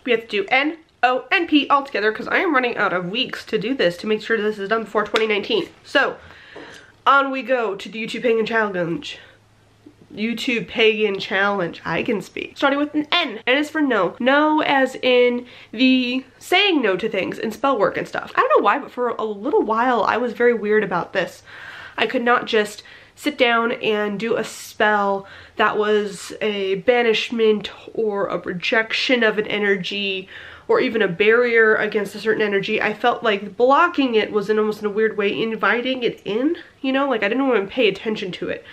we have to do N, O, and P all together because I am running out of weeks to do this to make sure this is done before 2019. So, on we go to the YouTube Pagan Challenge. YouTube Pagan Challenge. I can speak. Starting with an N. N is for no. No as in the saying no to things and spell work and stuff. I don't know why, but for a little while I was very weird about this. I could not just sit down and do a spell that was a banishment or a rejection of an energy or even a barrier against a certain energy. I felt like blocking it was almost in a weird way inviting it in, you know, like I didn't want to pay attention to it.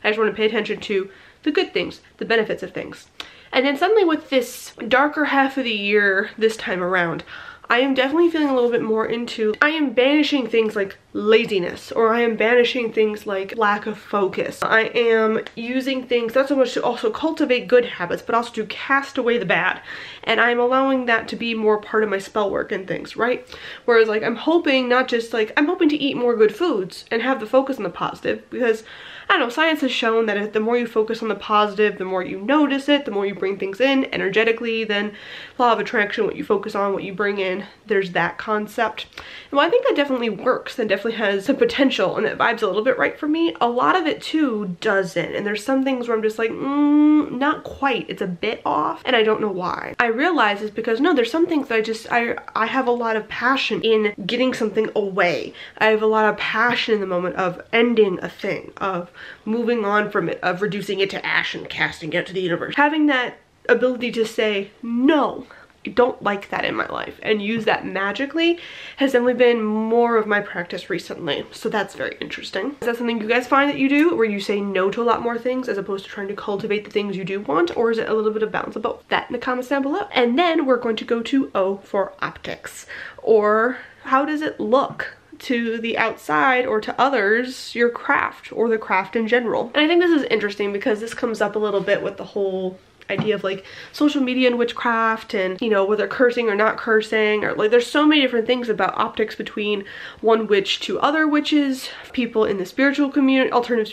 I just want to pay attention to the good things, the benefits of things. And then suddenly with this darker half of the year this time around, I am definitely feeling a little bit more into, I am banishing things like laziness, or I am banishing things like lack of focus. I am using things not so much to also cultivate good habits, but also to cast away the bad. And I'm allowing that to be more part of my spell work and things, right? Whereas like I'm hoping not just like, I'm hoping to eat more good foods and have the focus on the positive, because I don't know, science has shown that the more you focus on the positive, the more you notice it, the more you bring things in energetically, then law of attraction, what you focus on, what you bring in, there's that concept. And while I think that definitely works and definitely has some potential and it vibes a little bit right for me, a lot of it too doesn't. And there's some things where I'm just like, not quite, it's a bit off, and I don't know why. I realize it's because no, there's some things that I have a lot of passion in getting something away. I have a lot of passion in the moment of ending a thing, of moving on from it, of reducing it to ash and casting it to the universe. Having that ability to say, no, I don't like that in my life, and use that magically has definitely been more of my practice recently. So that's very interesting. Is that something you guys find that you do, where you say no to a lot more things as opposed to trying to cultivate the things you do want, or is it a little bit of balance of both? That in the comments down below. And then we're going to go to O for optics, or how does it look to the outside or to others, your craft or the craft in general. And I think this is interesting because this comes up a little bit with the whole idea of like social media and witchcraft, and you know, whether cursing or not cursing, or like there's so many different things about optics between one witch to other witches, people in the spiritual community, alternative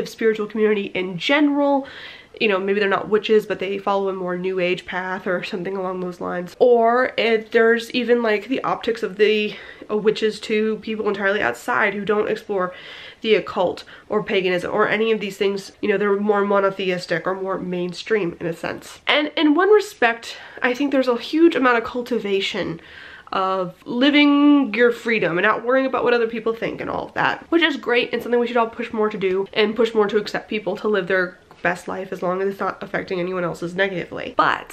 spiritual community in general. You know, maybe they're not witches, but they follow a more new age path or something along those lines. Or there's even like the optics of the witches to people entirely outside who don't explore the occult or paganism or any of these things. You know, they're more monotheistic or more mainstream in a sense. And in one respect, I think there's a huge amount of cultivation of living your freedom and not worrying about what other people think and all of that, which is great and something we should all push more to do, and push more to accept people to live their best life as long as it's not affecting anyone else's negatively. But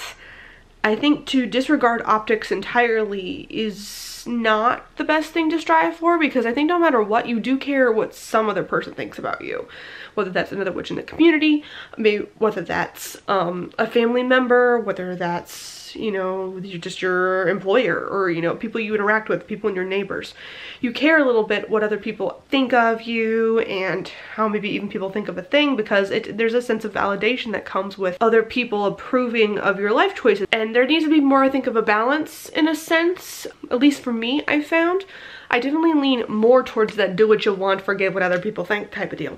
I think to disregard optics entirely is not the best thing to strive for, because I think no matter what, you do care what some other person thinks about you, whether that's another witch in the community, maybe whether that's a family member, whether that's, you know, just your employer, or you know, people you interact with, people in your neighbors. You care a little bit what other people think of you and how maybe even people think of a thing, because there's a sense of validation that comes with other people approving of your life choices. And there needs to be more, I think, of a balance in a sense, at least for me. I found I definitely lean more towards that do what you want, forget what other people think type of deal.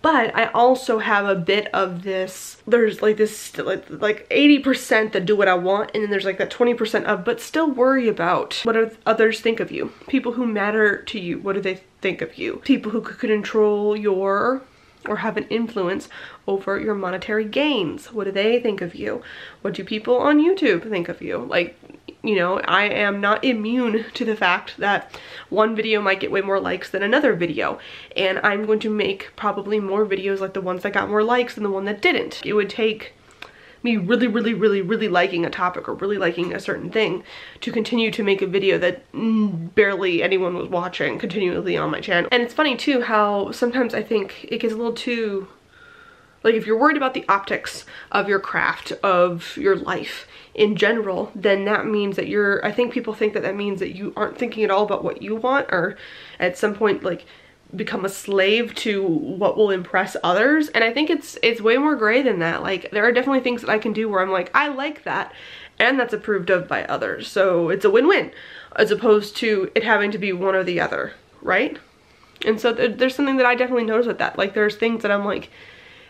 But I also have a bit of this, there's like this like 80% that do what I want, and then there's like that 20% of but still worry about what others think of you. People who matter to you, what do they think of you? People who could control your or have an influence over your monetary gains. What do they think of you? What do people on YouTube think of you? Like, you know, I am not immune to the fact that one video might get way more likes than another video, and I'm going to make probably more videos like the ones that got more likes than the one that didn't. It would take me really liking a topic or really liking a certain thing to continue to make a video that barely anyone was watching continually on my channel. And it's funny too how sometimes I think it gets a little too, like, if you're worried about the optics of your craft, of your life in general, then that means that I think people think that means that you aren't thinking at all about what you want, or at some point like become a slave to what will impress others. And I think it's way more gray than that. Like, there are definitely things that I can do where I'm like, I like that, and that's approved of by others, so it's a win-win, as opposed to it having to be one or the other, right? And so there's something that I definitely notice with that. Like, there's things that I'm like,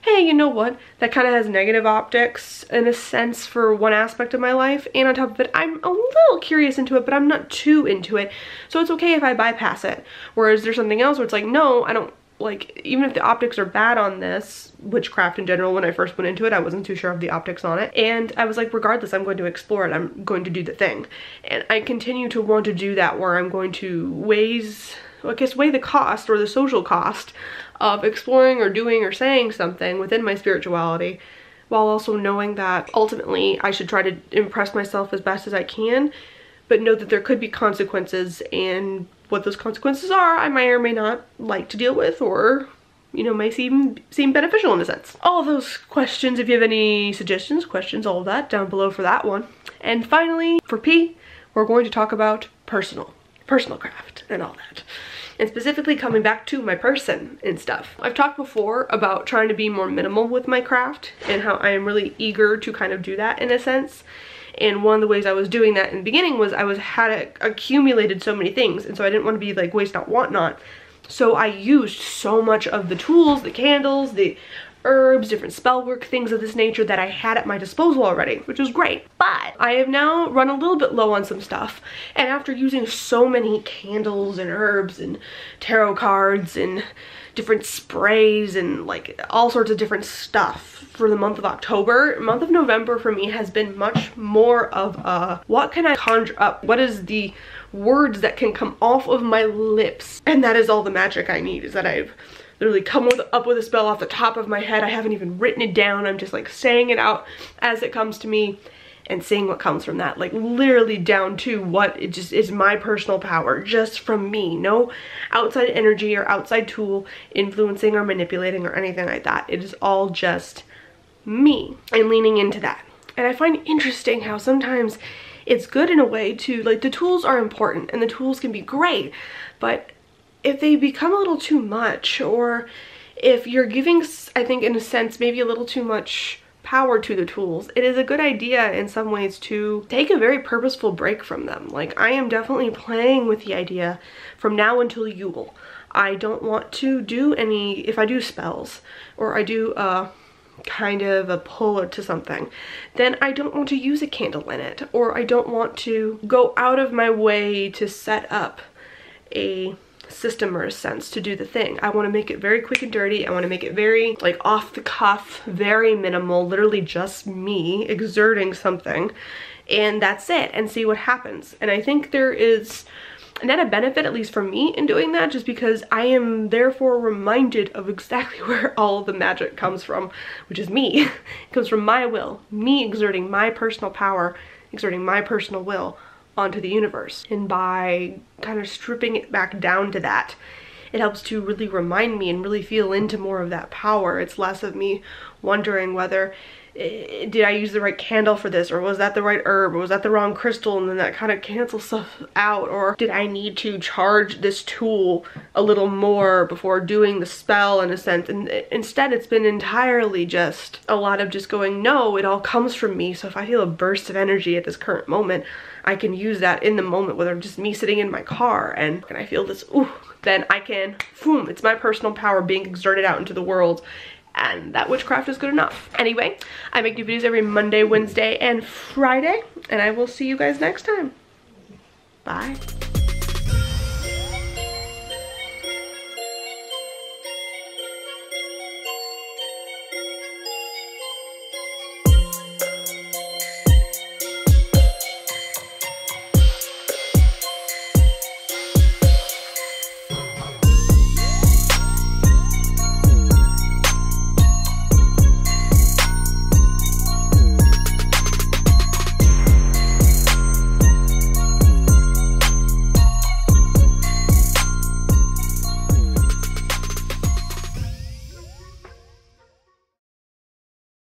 hey, you know what, that kind of has negative optics in a sense for one aspect of my life, and on top of it, I'm a little curious into it, but I'm not too into it, so it's okay if I bypass it. Whereas there's something else where it's like, no, I don't, like, even if the optics are bad on this, witchcraft in general, when I first went into it, I wasn't too sure of the optics on it, and I was like, regardless, I'm going to explore it, I'm going to do the thing. And I continue to want to do that, where I'm going to weigh the cost, or the social cost, of exploring or doing or saying something within my spirituality, while also knowing that ultimately I should try to impress myself as best as I can, but know that there could be consequences, and what those consequences are I may or may not like to deal with, or, you know, may seem beneficial in a sense. All those questions, if you have any suggestions, questions, all of that down below for that one. And finally, for P, we're going to talk about personal craft and all that. And specifically coming back to my person and stuff. I've talked before about trying to be more minimal with my craft, and how I am really eager to kind of do that in a sense. And one of the ways I was doing that in the beginning was I had accumulated so many things, and so I didn't want to be like waste not, want not. So I used so much of the tools, the candles, the herbs, different spell work, things of this nature that I had at my disposal already, which was great. But I have now run a little bit low on some stuff, and after using so many candles and herbs and tarot cards and different sprays and like all sorts of different stuff for the month of October, month of November for me has been much more of a, what can I conjure up? What is the words that can come off of my lips? And that is all the magic I need, is that I've literally come up with a spell off the top of my head. I haven't even written it down. I'm just like saying it out as it comes to me and seeing what comes from that. Like literally down to what it just is, my personal power, just from me. No outside energy or outside tool influencing or manipulating or anything like that. It is all just me and leaning into that. And I find interesting how sometimes it's good in a way to, like, the tools are important and the tools can be great, but if they become a little too much, or if you're giving, I think in a sense, maybe a little too much power to the tools, it is a good idea in some ways to take a very purposeful break from them. Like, I am definitely playing with the idea from now until Yule. I don't want to do any, if I do spells, or I do kind of a pull to something, then I don't want to use a candle in it, or I don't want to go out of my way to set up a system or a sense to do the thing. I want to make it very quick and dirty. I want to make it very like off the cuff, very minimal, literally just me exerting something, and that's it, and see what happens. And I think there is a net benefit, at least for me, in doing that, just because I am therefore reminded of exactly where all the magic comes from, which is me. It comes from my will, me exerting my personal power, exerting my personal will onto the universe. And by kind of stripping it back down to that, it helps to really remind me and really feel into more of that power. It's less of me wondering whether, did I use the right candle for this, or was that the right herb, or was that the wrong crystal, and then that kind of cancels stuff out, or did I need to charge this tool a little more before doing the spell, in a sense. And instead it's been entirely just a lot of just going, no, it all comes from me. So if I feel a burst of energy at this current moment, I can use that in the moment, whether just me sitting in my car and I feel this, ooh, then I can, boom, it's my personal power being exerted out into the world, and that witchcraft is good enough. Anyway, I make new videos every Monday, Wednesday, and Friday, and I will see you guys next time. Bye.